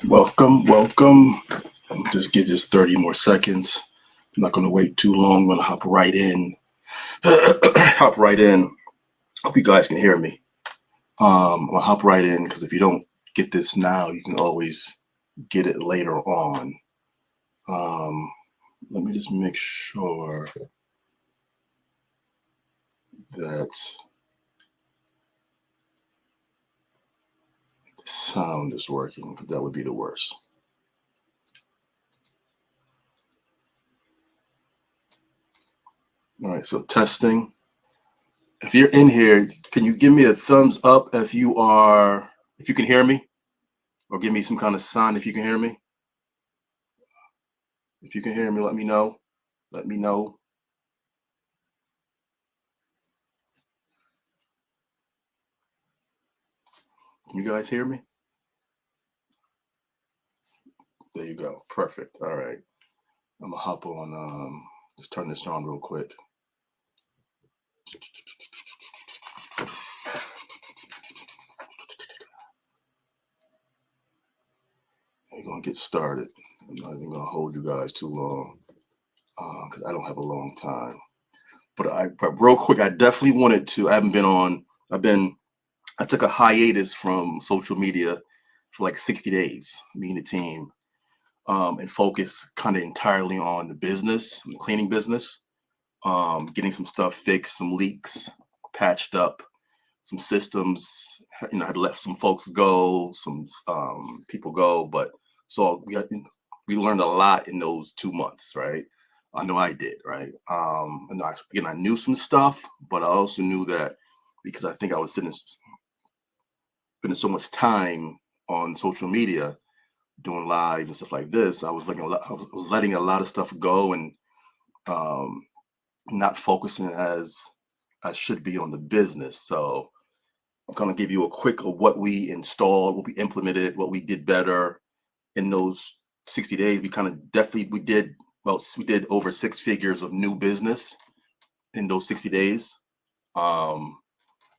Welcome. Just give this 30 more seconds. I'm not going to wait too long. I'm going to hop right in. Hope you guys can hear me. I'm going to hop right in because if you don't get this now, you can always get it later on. Let me just make sure that the sound is working, because that would be the worst. All right, so testing. If you're in here, can you give me a thumbs up if you can hear me? Or give me some kind of sign if you can hear me. If you can hear me, let me know. Let me know. Can you guys hear me? There you go. Perfect. All right. I'm gonna hop on. Just turn this on real quick. We're gonna get started. I'm not even gonna hold you guys too long because I don't have a long time. But real quick, I definitely wanted to. I haven't been on. I took a hiatus from social media for like 60 days. Me and the team. And focus kind of entirely on the business, the cleaning business, getting some stuff fixed, some leaks patched up, some systems. I had let some folks go, some people go, but so we learned a lot in those 2 months, right? I know I did, right? And I knew some stuff, but I also knew that because I think I was spending so much time on social media doing live and stuff like this, I was letting a lot of stuff go and um, not focusing as I should be on the business. So I'm gonna give you a quick of what we installed, what we implemented, what we did better in those 60 days. We did over 6 figures of new business in those 60 days. Um,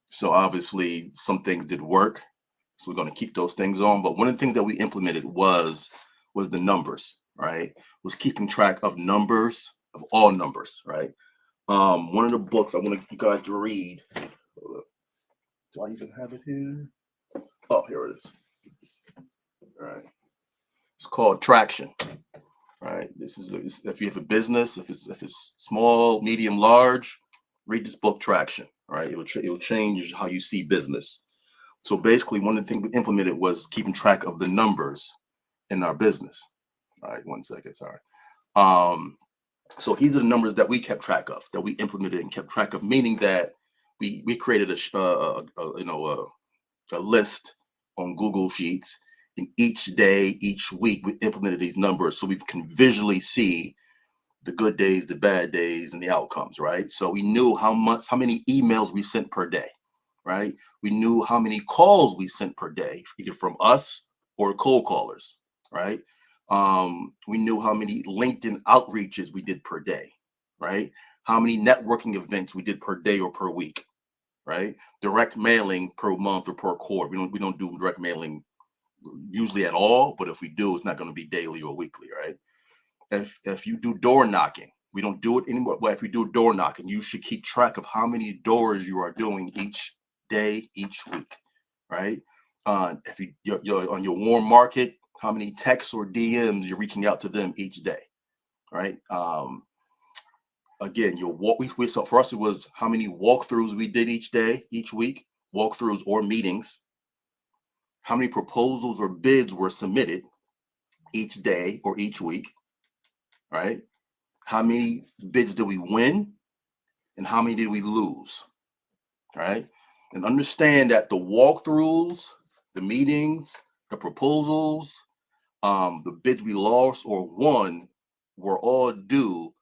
so obviously some things did work. So we're going to keep those things on. But one of the things that we implemented was the numbers, right? Was keeping track of numbers, of all numbers, right? One of the books I want you guys to read. Do I even have it here? Oh, here it is. All right. It's called Traction. Right. If you have a business, if it's small, medium, large, read this book Traction. All right. It will change how you see business. So basically, one of the things we implemented was keeping track of the numbers in our business. All right, 1 second, sorry. So these are the numbers that we kept track of, that we implemented and kept track of, meaning that we created a list on Google Sheets, and each day, each week, we implemented these numbers so we can visually see the good days, the bad days, and the outcomes, right? So we knew how many emails we sent per day, right? We knew how many calls we sent per day, either from us or cold callers, right? We knew how many LinkedIn outreaches we did per day, right? How many networking events we did per day or per week, right? Direct mailing per month or per quarter. We don't do direct mailing usually at all, but if we do, it's not going to be daily or weekly, right? If you do door knocking, we don't do it anymore. But if you do door knocking, you should keep track of how many doors you are doing each day, each week, right? If you're on your warm market, how many texts or DMs you're reaching out to them each day, right? Again, so for us it was how many walkthroughs we did each day, each week, walkthroughs or meetings, how many proposals or bids were submitted each day or each week, right? How many bids did we win and how many did we lose, right? And understand that the walkthroughs, the meetings, the proposals, the bids we lost or won were all due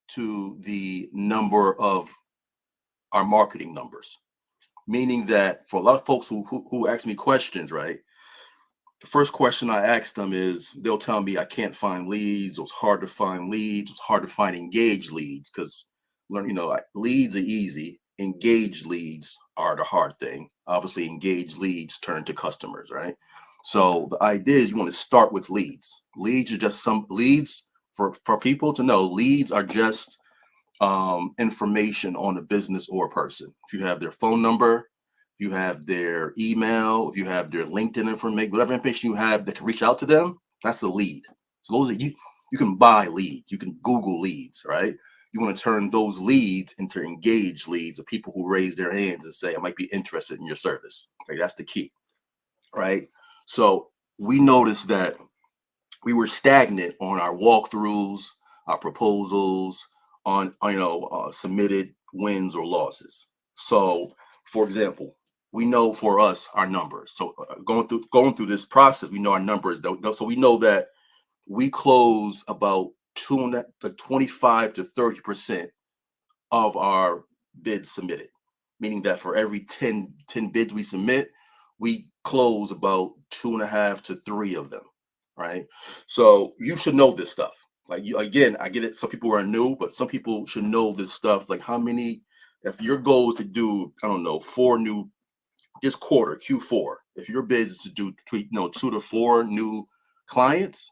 to the number of our marketing numbers. Meaning that for a lot of folks who ask me questions, right? The first question I ask them is they'll tell me I can't find leads, or it's hard to find leads, it's hard to find engaged leads because leads are easy. Engaged leads are the hard thing. Obviously, engaged leads turn to customers, right? So the idea is you want to start with leads. Leads are just some leads for people to know. Leads are just information on a business or a person. If you have their phone number, you have their email, if you have their LinkedIn information, whatever information you have that can reach out to them, that's a lead. So those are you can buy leads, you can Google leads, right? You want to turn those leads into engaged leads of people who raise their hands and say, I might be interested in your service. Okay, that's the key, right? So we noticed that we were stagnant on our walkthroughs, our proposals, on submitted wins or losses. So, for example, we know for us our numbers. So going through this process, we know our numbers. So we know that we close about 25 to 30% of our bids submitted, meaning that for every 10 bids we submit, we close about 2.5 to 3 of them, right? So you should know this stuff. Like you, again, I get it. Some people are new, but some people should know this stuff. Like how many, if your goal is to do, I don't know, 4 new this quarter, Q4, if your bids is to do 2 to 4 new clients,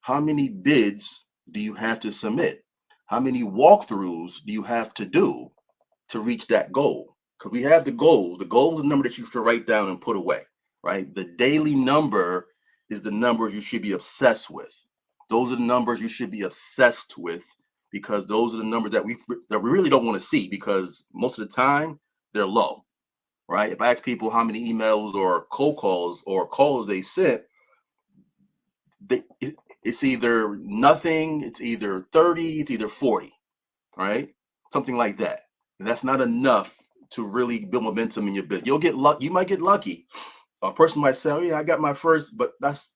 how many bids do you have to submit? How many walkthroughs do you have to do to reach that goal? Because we have the goals. The goal is the number that you should write down and put away, right? The daily number is the numbers you should be obsessed with. Those are the numbers you should be obsessed with because those are the numbers that we really don't want to see because most of the time they're low, right? If I ask people how many emails or cold calls or calls they sent, it's either nothing, it's either 30, it's either 40, right? Something like that. And that's not enough to really build momentum in your business. You'll get lucky. You might get lucky. A person might say, "Oh yeah, I got my first," but that's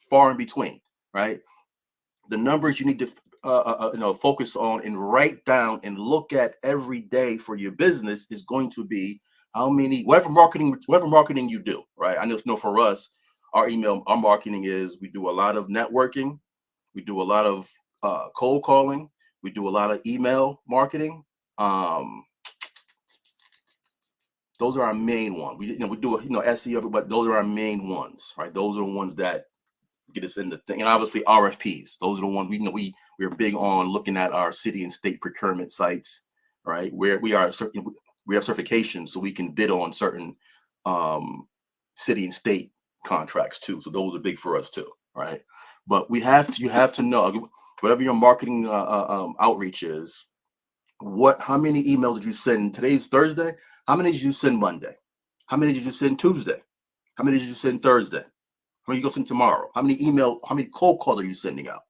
far in between, right? The numbers you need to focus on and write down and look at every day for your business is going to be how many whatever marketing you do, right? I know for us, our marketing is we do a lot of networking, we do a lot of cold calling, we do a lot of email marketing. Um, those are our main ones. We do SEO, but those are our main ones, right? Those are the ones that get us in the thing, and obviously RFPs. Those are the ones we're big on looking at our city and state procurement sites, right? Where we have certifications, so we can bid on certain city and state contracts too. So those are big for us too, right? But you have to know whatever your marketing outreach is. How many emails did you send? Today's Thursday. How many did you send Monday? How many did you send Tuesday? How many did you send Thursday? How many you gonna send tomorrow? How many cold calls are you sending out?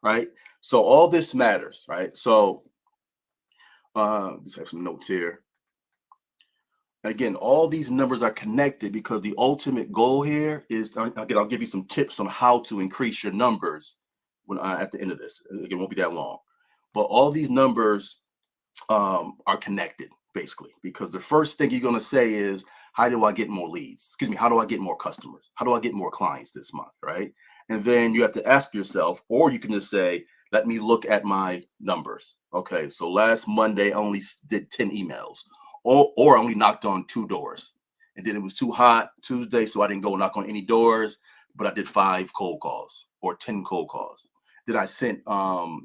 Right. So all this matters, right? So just have some notes here. Again, all these numbers are connected because the ultimate goal here is, again, I'll give you some tips on how to increase your numbers at the end of this. Again, it won't be that long. But all these numbers are connected basically because the first thing you're going to say is, how do I get more leads? Excuse me, how do I get more customers? How do I get more clients this month, right? And then you have to ask yourself, or you can just say, let me look at my numbers. Okay, so last Monday I only did 10 emails, or I only knocked on 2 doors. And then it was too hot Tuesday, so I didn't go knock on any doors, but I did 5 cold calls or 10 cold calls. Then I sent 15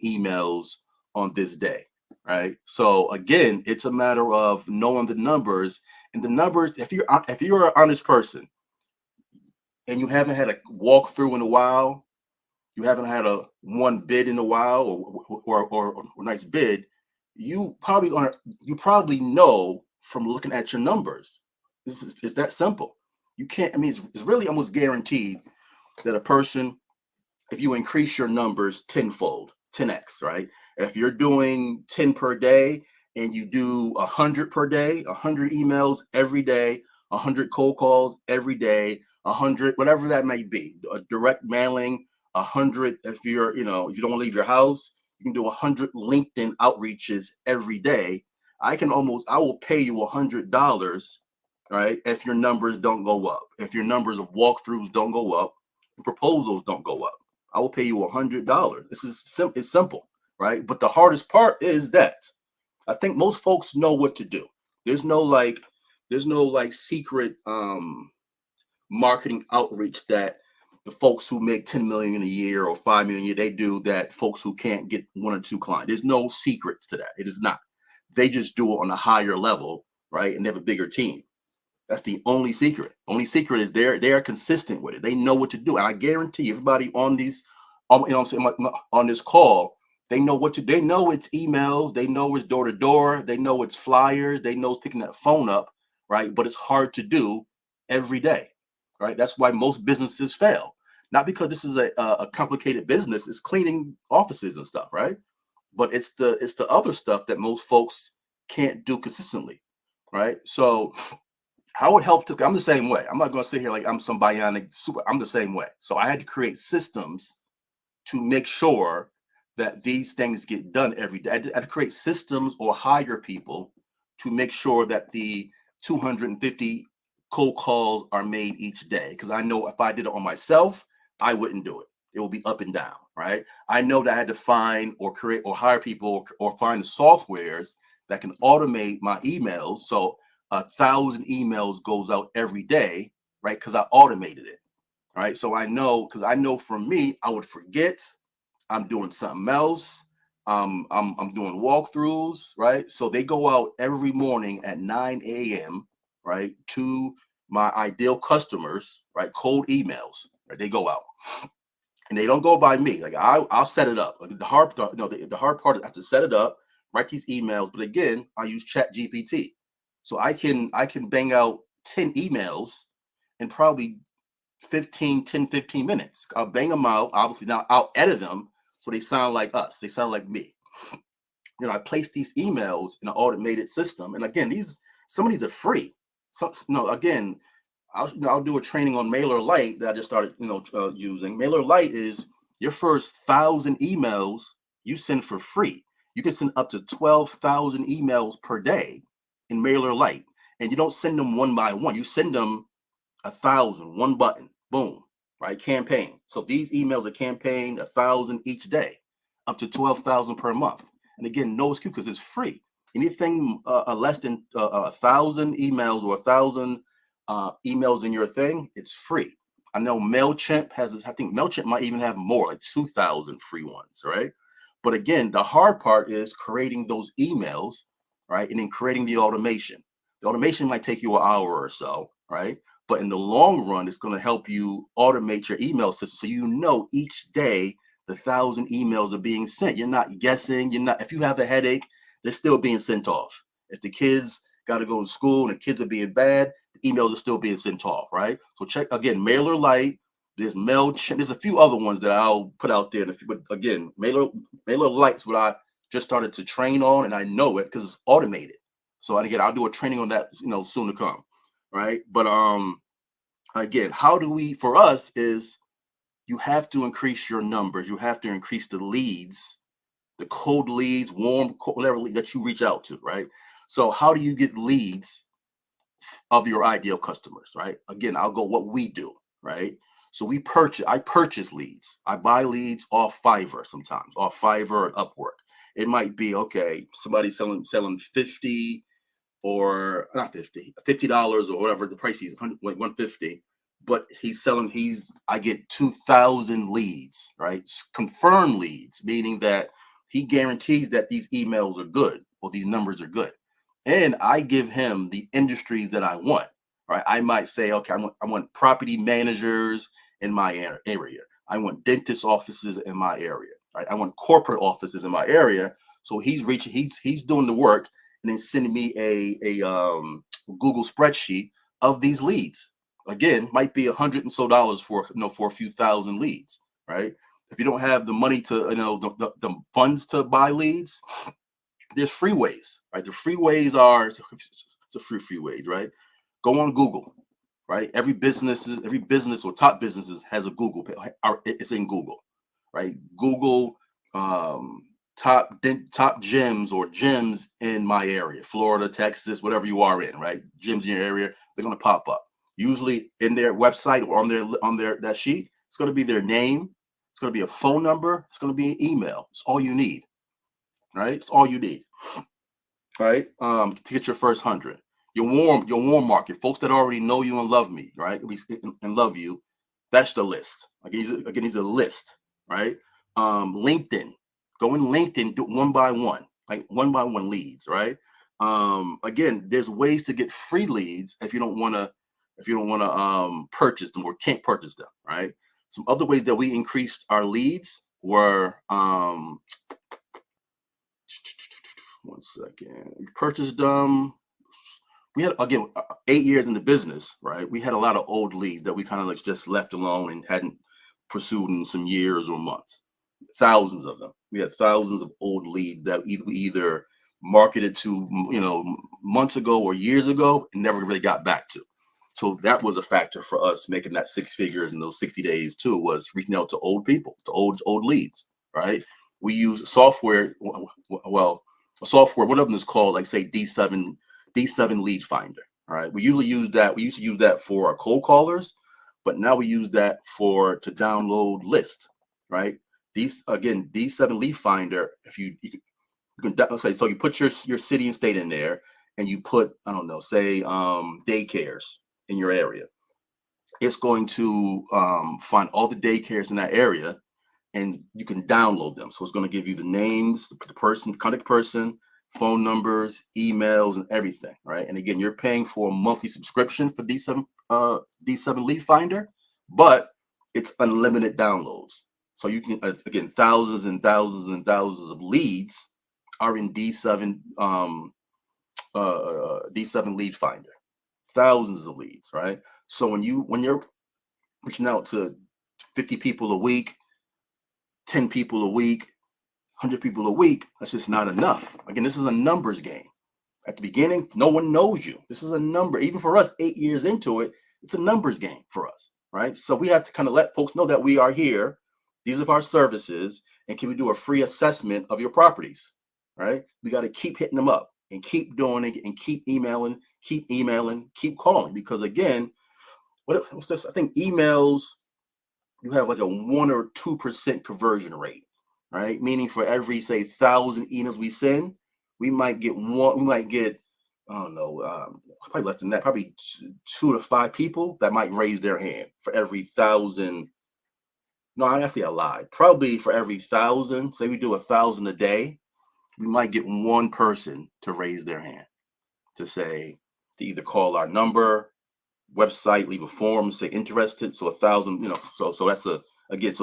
emails on this day, right? So again, it's a matter of knowing the numbers, and the numbers, if you're an honest person and you haven't had a walkthrough in a while, you haven't had a one bid in a while or a nice bid, you probably know from looking at your numbers. It's that simple. You can't, I mean, it's really almost guaranteed that a person, if you increase your numbers tenfold, 10x, right? If you're doing 10 per day and you do 100 per day, 100 emails every day, 100 cold calls every day, 100, whatever that may be, a direct mailing, 100, if you don't leave your house, you can do 100 LinkedIn outreaches every day. I will pay you $100, right? If your numbers don't go up, if your numbers of walkthroughs don't go up, proposals don't go up. I will pay you $100. It's simple, right? But the hardest part is that I think most folks know what to do. There's no like, There's no like secret marketing outreach that the folks who make 10 million a year or 5 million a year, they do that folks who can't get one or two clients. There's no secrets to that. It is not. They just do it on a higher level, right? And they have a bigger team. That's the only secret. Only secret is they are consistent with it. They know what to do. And I guarantee everybody on these, you know what I'm saying, on this call, they know what to. They know it's emails. They know it's door to door. They know it's flyers. They know it's picking that phone up, right? But it's hard to do every day, right? That's why most businesses fail. Not because this is a complicated business. It's cleaning offices and stuff, right? But it's the other stuff that most folks can't do consistently, right? So how it helped us, I'm the same way. I'm not going to sit here like I'm some bionic super. I'm the same way. So I had to create systems to make sure that these things get done every day. I had to create systems or hire people to make sure that the 250 cold calls are made each day. Because I know if I did it on myself, I wouldn't do it. It will be up and down, right? I know that I had to find or create or hire people or find the softwares that can automate my emails. So 1,000 emails goes out every day, right? Because I automated it, right? So I know, because I know for me, I would forget. I'm doing something else. I'm doing walkthroughs, right? So they go out every morning at 9 a.m., right, to my ideal customers, right? Cold emails, right? They go out and they don't go by me. Like I'll set it up. Like the hard part, the hard part is I have to set it up, write these emails. But again, I use Chat GPT, so I can bang out 10 emails in probably 15 minutes. I'll bang them out. Obviously, now I'll edit them so they sound like us. They sound like me. I place these emails in an automated system, and again, some of these are free. So, again, I'll do a training on MailerLite that I just started, using. MailerLite is your first 1,000 emails you send for free. You can send up to 12,000 emails per day in MailerLite, and you don't send them one by one. You send them 1,000, one button, boom, right? Campaign. So these emails are campaign 1,000 each day, up to 12,000 per month. And again, no excuse because it's free. Anything less than 1,000 emails or 1,000 emails in your thing, it's free. I know MailChimp has this. I think MailChimp might even have more, like 2,000 free ones, right? But again, the hard part is creating those emails, right? And then creating the automation. The automation might take you an hour or so, right? But in the long run, it's going to help you automate your email system so you know each day the 1,000 emails are being sent. You're not guessing. You're not. If you have a headache, they're still being sent off. If the kids got to go to school and the kids are being bad, the emails are still being sent off, right? So check again, MailerLite. There's MailChimp. There's a few other ones that I'll put out there. But again, MailerLite's what I just started to train on, and I know it because it's automated. So again, I'll do a training on that, soon to come, right? But again, how do we? For us, is you have to increase your numbers. You have to increase the leads, the cold leads, warm, cold, whatever lead that you reach out to, right? So how do you get leads of your ideal customers, right? Again, I'll go what we do, right? So I purchase leads. I buy leads off Fiverr sometimes, off Fiverr and Upwork. It might be, okay, somebody selling 50 or not 50, $50 or whatever the price is, like 150. But I get 2,000 leads, right? Confirmed leads, meaning that he guarantees that these emails are good or these numbers are good. And I give him the industries that I want, right? I might say, okay, I want property managers in my area. I want dentist offices in my area, right? I want corporate offices in my area. So he's doing the work and then sending me a Google spreadsheet of these leads. Again, might be $100 and so for a few thousand leads, right? If you don't have the money to, the funds to buy leads, there's free ways, right? The free ways are it's a free wage, right? Go on Google, right? Every business or top businesses has a Google page. It's in Google, right? Google top gyms or gyms in my area, Florida, Texas, whatever you are in, right? Gyms in your area, they're gonna pop up. Usually in their website or on their that sheet, it's gonna be their name, it's gonna be a phone number, it's gonna be an email. It's all you need, right? It's all you need, right? To get your first 100. your warm market, folks that already know you and love me, right? And love you. That's the list. Again, these are a list, right? LinkedIn, go in LinkedIn, do one by one, like one by one leads, right? Again, there's ways to get free leads if you don't want to purchase them or can't purchase them, right? Some other ways that we increased our leads were one second. We purchased them. We had, again, 8 years in the business, right? We had a lot of old leads that we kind of like just left alone and hadn't pursued in some years or months. Thousands of them. We had thousands of old leads that we either marketed to, months ago or years ago and never really got back to. So that was a factor for us making that 6 figures in those 60 days too, was reaching out to old people, to old leads, right? We use software. Well, a software, one of them is called, like, say, D7 Lead Finder. All right. We usually use that. We used to use that for our cold callers, but now we use that to download list, right? D7 Lead Finder, if you can say, so you put your city and state in there, and you put, I don't know, say daycares in your area. It's going to find all the daycares in that area, and you can download them. So it's going to give you the names, the person, contact person, phone numbers, emails, and everything, right? And again, you're paying for a monthly subscription for D7 Lead Finder, but it's unlimited downloads. So you can, again, thousands and thousands and thousands of leads are in D7 Lead Finder. Thousands of leads, right? So when you're reaching out to 50 people a week, 10 people a week, 100 people a week, that's just not enough. Again, this is a numbers game. At the beginning, no one knows you. This is a number. Even for us, 8 years into it, it's a numbers game for us, right? So we have to kind of let folks know that we are here. These are our services, and can we do a free assessment of your properties, right? We got to keep hitting them up and keep doing it and keep emailing, keep calling. Because again, what's this? I think emails, you have like a 1 or 2% conversion rate, right? Meaning for every, say, 1,000 emails we send, we might get, I don't know, probably less than that, probably 2 to 5 people that might raise their hand for every 1,000. No, actually I lied. Probably for every 1,000, say we do 1,000 a day, we might get one person to raise their hand to either call our number, website, leave a form, say interested. So 1,000, so that's so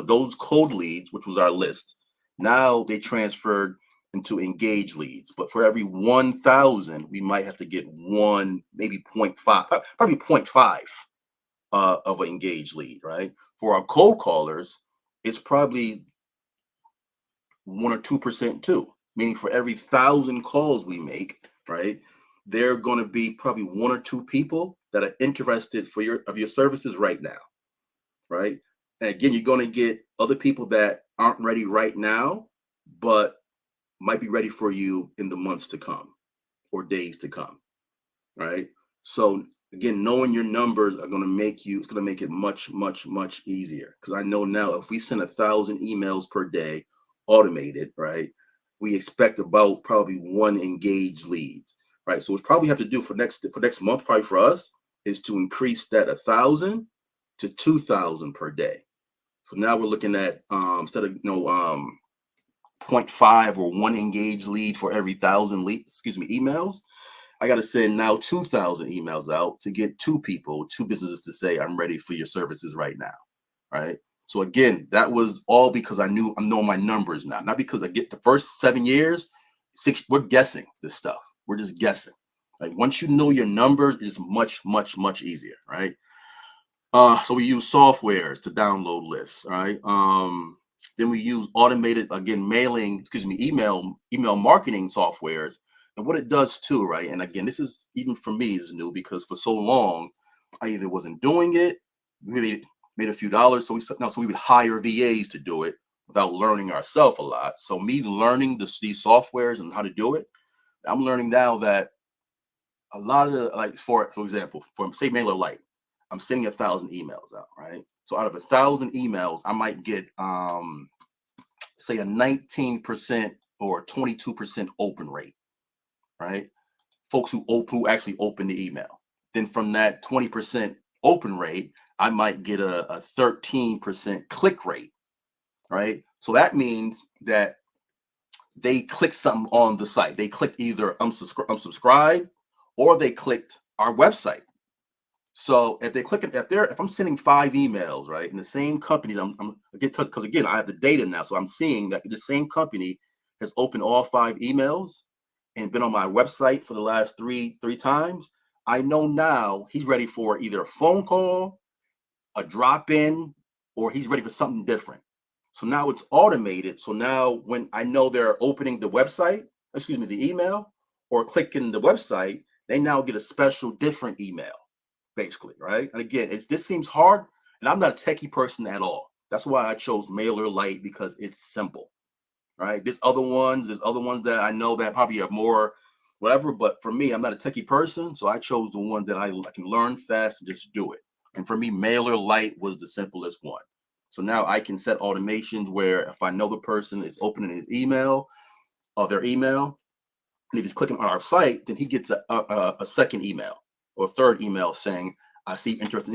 those cold leads, which was our list, now they transferred into engaged leads. But for every 1,000, we might have to get one, maybe 0.5, probably 0.5 of an engaged lead, right? For our cold callers, it's probably 1 or 2% too. Meaning for every 1,000 calls we make, right, there are going to be probably 1 or 2 people that are interested of your services right now, right? And again, you're going to get other people that aren't ready right now, but might be ready for you in the months to come or days to come, right? So again, knowing your numbers it's going to make it much, much, much easier. Because I know now if we send 1,000 emails per day, automated, right, we expect about probably 1 engaged leads, right? So what probably have to do for next month, probably for us, is to increase that 1,000 to 2,000 per day. So now we're looking at instead of 0.5 or 1 engaged lead for every 1,000 emails, I got to send now 2,000 emails out to get 2 businesses to say, I'm ready for your services right now, right? So again, that was all because I know my numbers now, not because I get the first 7 years, 6, we're guessing this stuff. We're just guessing. Like once you know your numbers, it's much, much, much easier, right? So we use softwares to download lists, right? Then we use automated, again, email marketing softwares. And what it does too, right? And again, this is, even for me, is new because for so long, I either wasn't doing it, really made a few dollars. So we would hire VAs to do it without learning ourselves a lot. So me learning these softwares and how to do it, I'm learning now that a lot of the, like, for example, for say MailerLite, I'm sending 1,000 emails out, right? So out of 1,000 emails, I might get say a 19% or 22% open rate, right? folks who actually open the email. Then from that 20% open rate, I might get a 13% click rate, right? So that means that they clicked something on the site. They clicked either unsubscribe or they clicked our website. So if they click, if I'm sending 5 emails, right, in the same company, because again, I have the data now, so I'm seeing that the same company has opened all 5 emails and been on my website for the last three times. I know now he's ready for either a phone call, a drop in, or he's ready for something different. So now it's automated. So now when I know they're opening the website, the email, or clicking the website, they now get a special different email, basically, right? And again, this seems hard, and I'm not a techie person at all. That's why I chose MailerLite, because it's simple, right? There's other ones that I know that probably are more whatever, but for me, I'm not a techie person, so I chose the one that I can learn fast and just do it. And for me, MailerLite was the simplest one. So now I can set automations where if I know the person is opening his email or their email, and if he's clicking on our site, then he gets a second email or third email saying, I see interest,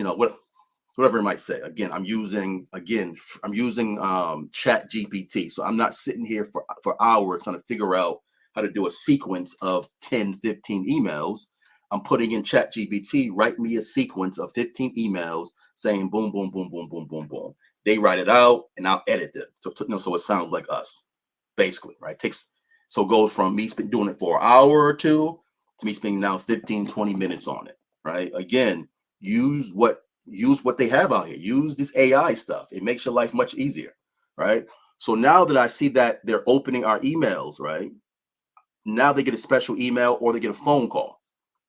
whatever it might say. Again, I'm using Chat GPT. So I'm not sitting here for hours trying to figure out how to do a sequence of 10, 15 emails. I'm putting in Chat GPT, write me a sequence of 15 emails saying boom, boom, boom, boom, boom, boom, boom. They write it out and I'll edit it. So it sounds like us, basically, right? So it goes from me doing it for an hour or two to me spending now 15, 20 minutes on it, right? Again, use what they have out here. Use this AI stuff. It makes your life much easier, right? So now that I see that they're opening our emails, right? Now they get a special email or they get a phone call,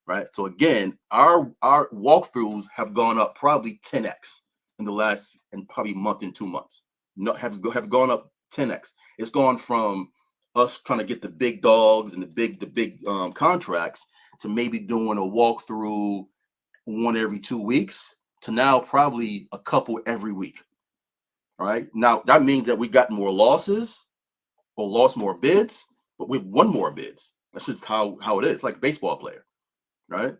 right? So again, our walkthroughs have gone up probably 10x in the last and probably month and 2 months. Have gone up 10x. It's gone from us trying to get the big dogs and the big contracts to maybe doing a walkthrough one every 2 weeks to now probably a couple every week. Right now, that means that we got more losses or lost more bids, but we've won more bids. That's just how it is. Like a baseball player, right?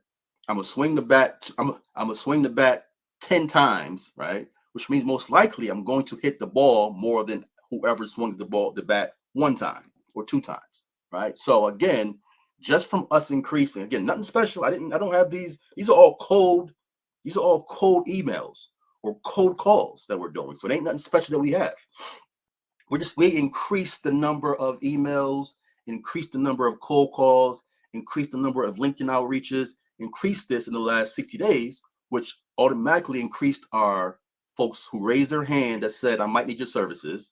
I'm gonna swing the bat. I'm gonna swing the bat 10 times, right? Which means most likely I'm going to hit the ball more than whoever swings the bat 1 time or 2 times, right? So again, just from us increasing, again, nothing special. I don't have these. These are all cold emails or cold calls that we're doing. So it ain't nothing special that we have. We increased the number of emails, increased the number of cold calls, increased the number of LinkedIn outreaches, increased this in the last 60 days, which automatically increased our folks who raised their hand that said, I might need your services,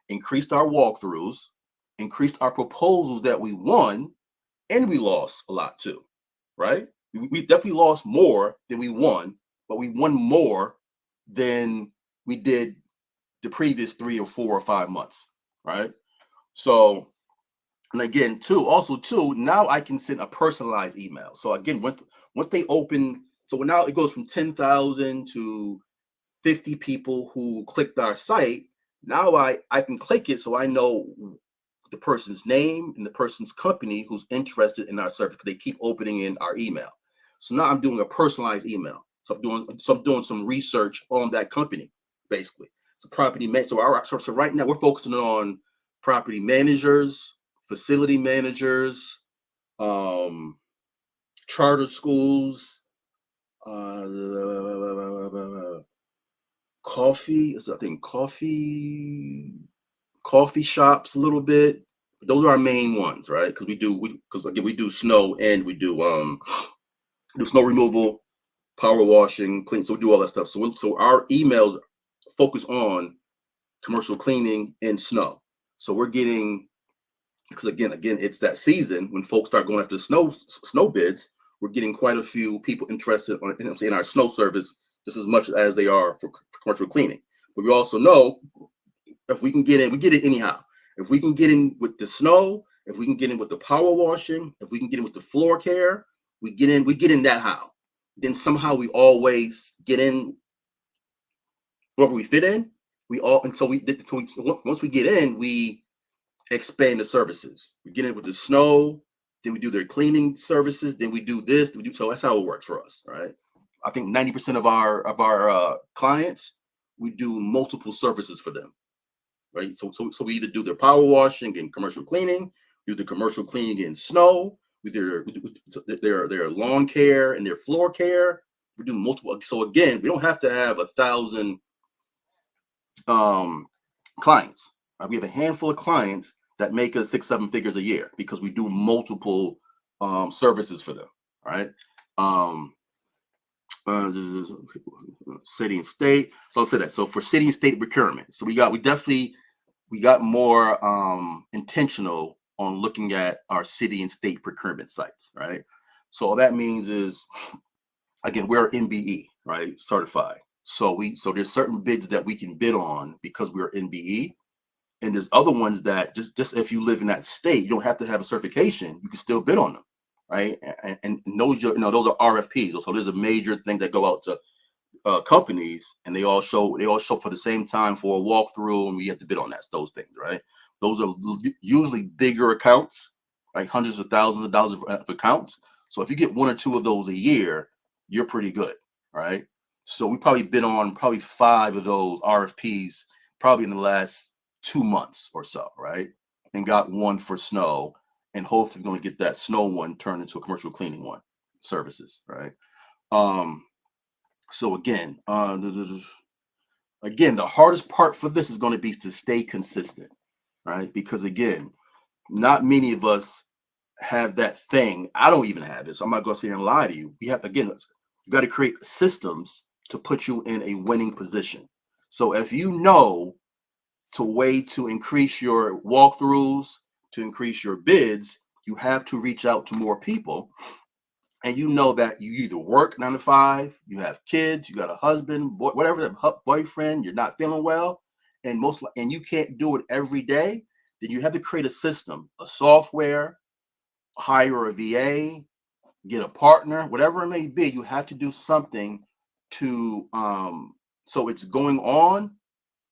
increased our walkthroughs, increased our proposals that we won, and we lost a lot too, right? We definitely lost more than we won, but we won more than we did the previous 3 or 4 or 5 months, right? So, and again, now I can send a personalized email. So again, once they open, so now it goes from 10,000 to 50 people who clicked our site. Now I can click it so I know the person's name and the person's company who's interested in our service because they keep opening in our email. So now I'm doing a personalized email. So I'm doing some research on that company, basically. So so right now we're focusing on property managers, facility managers, charter schools, coffee shops a little bit. Those are our main ones, right? Because we do snow and we do snow removal, power washing, clean. So we do all that stuff. So our emails focus on commercial cleaning and snow. So we're getting, because again, it's that season when folks start going after snow bids. We're getting quite a few people interested in our snow service just as much as they are for commercial cleaning. But we also know if we can get in, we get it anyhow. If we can get in with the snow, if we can get in with the power washing, if we can get in with the floor care, we get in that how. Then somehow we always get in wherever we fit in. Once we get in, we expand the services. We get in with the snow, then we do their cleaning services, then we do this, then we do so. That's how it works for us, right? I think 90% of our clients, we do multiple services for them, right? So we either do their power washing and commercial cleaning, we do the commercial cleaning in snow, we do their lawn care and their floor care. We do multiple. So again, we don't have to have 1,000 clients. Right? We have a handful of clients that make us 6-7 figures a year because we do multiple services for them. Right. City and state. So I'll say that. So for city and state procurement, so we got more intentional on looking at our city and state procurement sites, right? So all that means is, again, we're NBE, right, certified. So there's certain bids that we can bid on because we're NBE, and there's other ones that just if you live in that state, you don't have to have a certification, you can still bid on them, right? And those those are RFPs. So there's a major thing that go out to companies, and they all show for the same time for a walkthrough, and we have to bid on those things, right? Those are usually bigger accounts, right? Hundreds of thousands of dollars of accounts. So if you get 1 or 2 of those a year, you're pretty good, right? So we probably bid on 5 of those RFPs probably in the last 2 months or so, right? And got one for snow, and hopefully going to get that snow one turned into a commercial cleaning one services, right? So again, the hardest part for this is going to be to stay consistent, right? Because again, not many of us have that thing. I don't even have it, so I'm not going to sit here and lie to you. We have, again, you got to create systems to put you in a winning position. So if you know to increase your walkthroughs, to increase your bids, you have to reach out to more people. And you know that you either work 9 to 5, you have kids, you got a husband, whatever, boyfriend, you're not feeling well, and you can't do it every day. Then you have to create a system, a software, hire a VA, get a partner, whatever it may be. You have to do something to so it's going on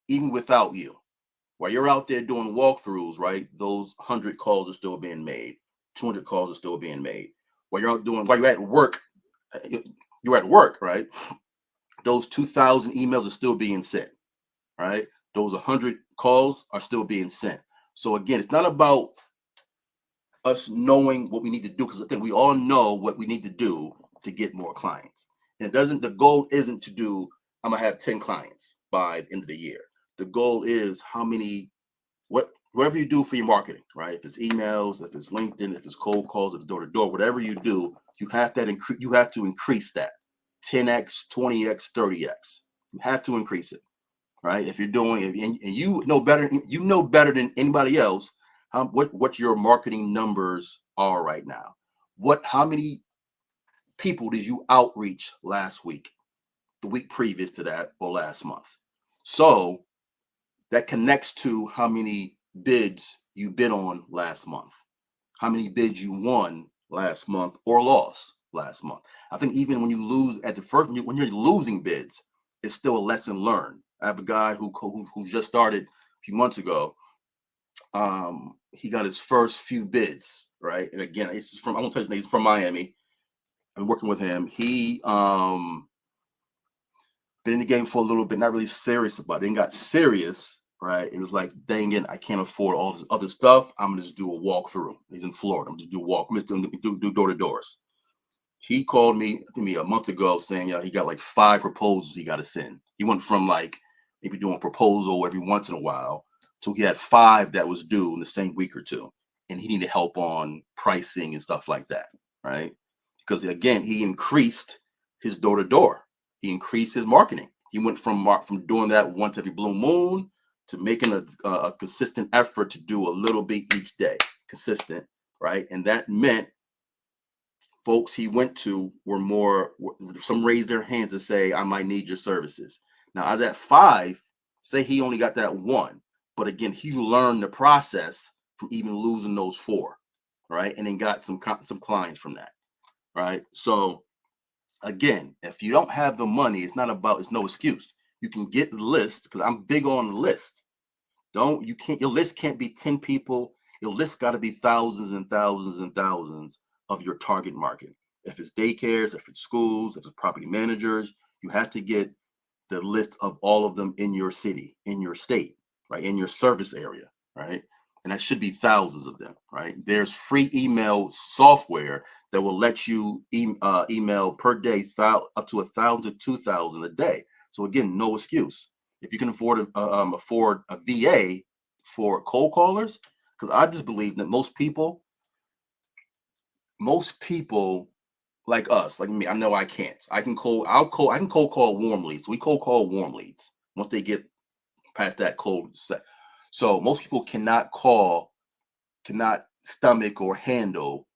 even without you. While you're out there doing walkthroughs, right? Those 100 calls are still being made, 200 calls are still being made. While you're at work, right? Those 2,000 emails are still being sent, right? Those 100 calls are still being sent. So again, it's not about us knowing what we need to do, because I think we all know what we need to do to get more clients. And the goal isn't to do, I'm gonna have 10 clients by the end of the year. The goal is whatever you do for your marketing, right? If it's emails, if it's LinkedIn, if it's cold calls, if it's door to door, whatever you do, you have to increase that 10x, 20x, 30x. You have to increase it, right? If you're doing it, and you know better than anybody else what your marketing numbers are right now. How many people did you outreach last week, the week previous to that, or last month? So that connects to how many bids you bid on last month, how many bids you won last month or lost last month. I think even when you lose at the first, when you're losing bids, it's still a lesson learned. I have a guy who just started a few months ago. He got his first few bids, right? And again, I won't tell his name. He's from Miami. I'm working with him. He been in the game for a little bit, not really serious about it. Then got serious, right? It was like, dang it, I can't afford all this other stuff. I'm gonna just do a walkthrough. He's in Florida. I'm just do a walk. I'm just do door to doors. He called me, I think, a month ago saying, he got like 5 proposals he got to send. He went from like maybe doing a proposal every once in a while to he had 5 that was due in the same week or two, and he needed help on pricing and stuff like that, right? Because again, he increased his door to door. He increased his marketing. He went from doing that once every blue moon to making a consistent effort to do a little bit each day, consistent, right? And that meant folks he went to some raised their hands and say, I might need your services. Now, out of that 5, say he only got that 1, but again, he learned the process from even losing those 4, right? And then got some clients from that, right? So again, if you don't have the money, it's no excuse. You can get the list, because I'm big on the list. Your list can't be 10 people. your list got to be thousands and thousands and thousands of your target market. If it's daycares, if it's schools, if it's property managers, you have to get the list of all of them in your city, in your state, right? In your service area, right? And that should be thousands of them, right? There's free email software that will let you email per day up to 1,000 to 2,000 a day. So again, no excuse. If you can afford a VA for cold callers, because I just believe that most people like us, like me, I know I can't. I can cold call warm leads. We cold call warm leads once they get past that cold set. So most people cannot stomach or handle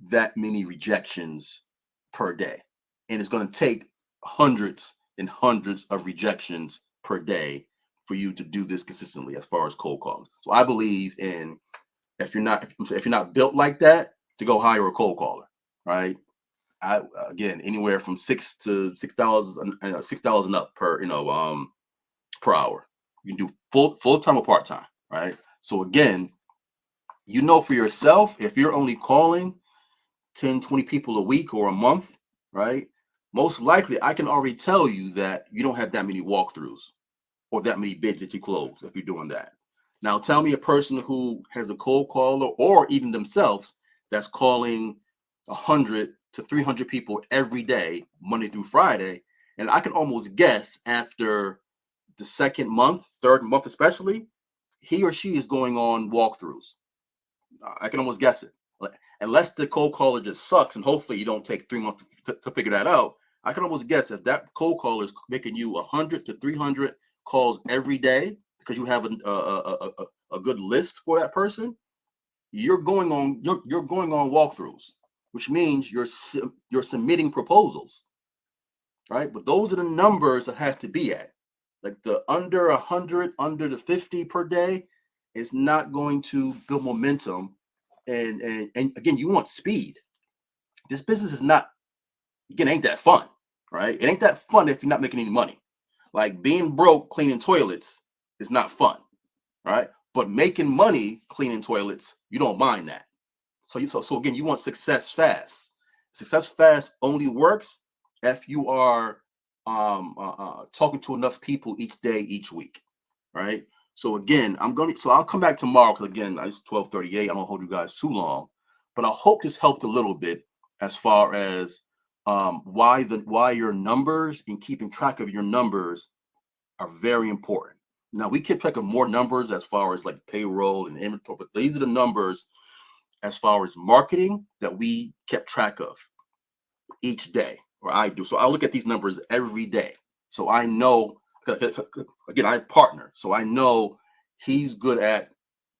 that many rejections per day. And it's going to take hundreds and hundreds of rejections per day for you to do this consistently as far as cold calling. So I believe in, if you're not built like that, to go hire a cold caller, right? Again, anywhere from $6 to $6 and up per hour. You can do full time or part time, right? So again, for yourself, if you're only calling 10, 20 people a week or a month, right? Most likely, I can already tell you that you don't have that many walkthroughs or that many bids that you close if you're doing that. Now, tell me a person who has a cold caller or even themselves that's calling 100 to 300 people every day, Monday through Friday. And I can almost guess after the second month, third month especially, he or she is going on walkthroughs. I can almost guess it. Unless the cold caller just sucks, and hopefully you don't take 3 months to figure that out. I can almost guess if that cold caller is making you 100 to 300 calls every day because you have a good list for that person, you're going on walkthroughs, which means you're submitting proposals, right? But those are the numbers that has to be at. Like the under 100, under the 50 per day is not going to build momentum. And again, you want speed. This business is not, again, ain't that fun, right? It ain't that fun if you're not making any money. Like being broke cleaning toilets is not fun, right? But making money cleaning toilets, you don't mind that. So again, you want success fast. Success fast only works if you are talking to enough people each day, each week, right? So again, I'll come back tomorrow because again, it's 12:38. I don't hold you guys too long, but I hope this helped a little bit as far as why your numbers and keeping track of your numbers are very important. Now we keep track of more numbers as far as like payroll and inventory, but these are the numbers as far as marketing that we kept track of each day, or I do. So I look at these numbers every day. So I know, again, I partner. So I know he's good at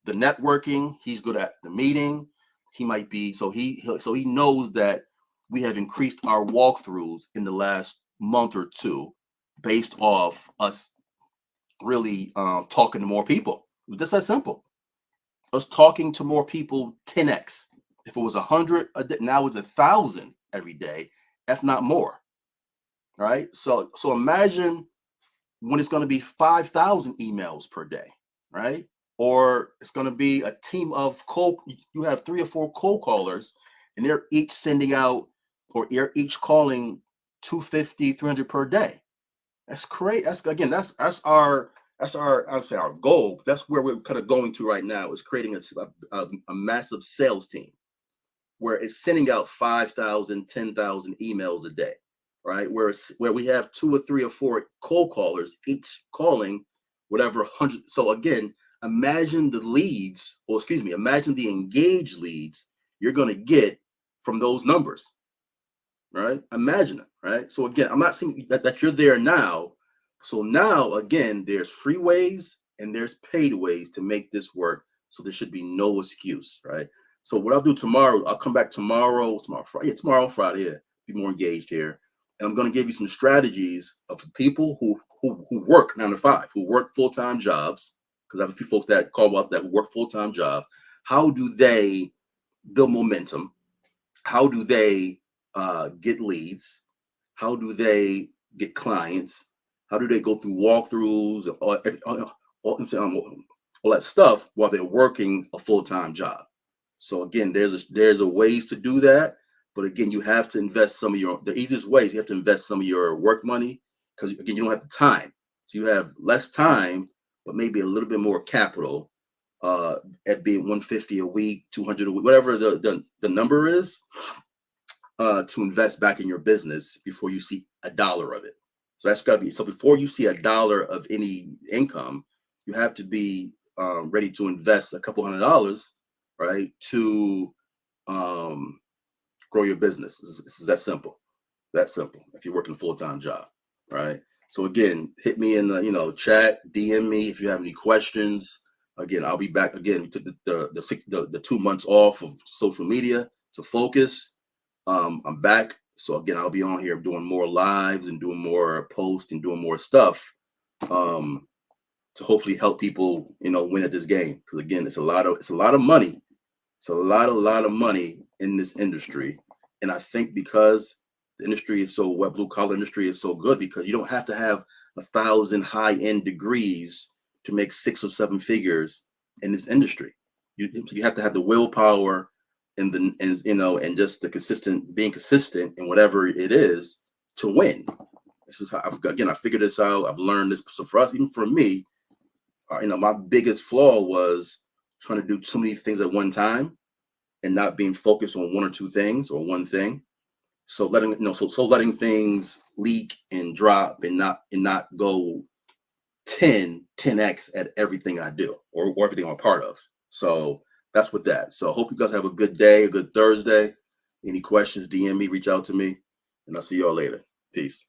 the networking. He's good at the meeting. He might be, so he knows that we have increased our walkthroughs in the last month or two based off us really talking to more people. It's just that simple. Us talking to more people 10x. If it was 100 a day, now it's 1,000 every day, if not more. Right? So imagine when it's going to be 5,000 emails per day, right? Or it's going to be a team of you have 3 or 4 cold callers, and they're each sending out, or they're each calling 250, 300 per day. That's great. That's our goal. That's where we're kind of going to right now, is creating a massive sales team where it's sending out 5,000, 10,000 emails a day, right? Where we have 2 or 3 or 4 cold callers, each calling whatever 100. So again, imagine the engaged leads you're going to get from those numbers, right? Imagine it, right? So again, I'm not saying that you're there now. So now, again, there's free ways and there's paid ways to make this work. So there should be no excuse, right? So what I'll do tomorrow, I'll come back tomorrow, Friday, be more engaged here. And I'm going to give you some strategies of people who work 9 to 5, who work full-time jobs, because I have a few folks that call up that work full-time job. How do they build momentum? How do they get leads? How do they get clients? How do they go through walkthroughs, all that stuff while they're working a full-time job? So again, there's a ways to do that, but again, you have to invest some of the easiest ways. You have to invest some of your work money because again, you don't have the time. So you have less time, but maybe a little bit more capital. At being 150 a week, 200 a week, whatever the number is, to invest back in your business before you see a dollar of it. So that's got to be so. Before you see a dollar of any income, you have to be ready to invest a couple $100, right, to um, grow your business. This is that simple. That simple. If you're working a full-time job, right? So again, hit me in the chat, DM me if you have any questions. Again, I'll be back. Again, we took the 2 months off of social media to focus. I'm back. So again, I'll be on here doing more lives and doing more posts and doing more stuff to hopefully help people, win at this game. Because again, it's a lot of money. It's a lot of money in this industry. And I think because the industry is so blue collar industry is so good because you don't have to have 1,000 high-end degrees to make 6 or 7 figures in this industry. You have to have the willpower and and just being consistent in whatever it is to win. This is how I figured this out. I've learned this. So for us, even for me, my biggest flaw was trying to do too many things at one time and not being focused on one or two things or one thing. So letting things leak and drop and not go 10x at everything I do or everything I'm a part of. So that's with that. So I hope you guys have a good day, a good Thursday. Any questions, DM me, reach out to me, and I'll see y'all later. Peace.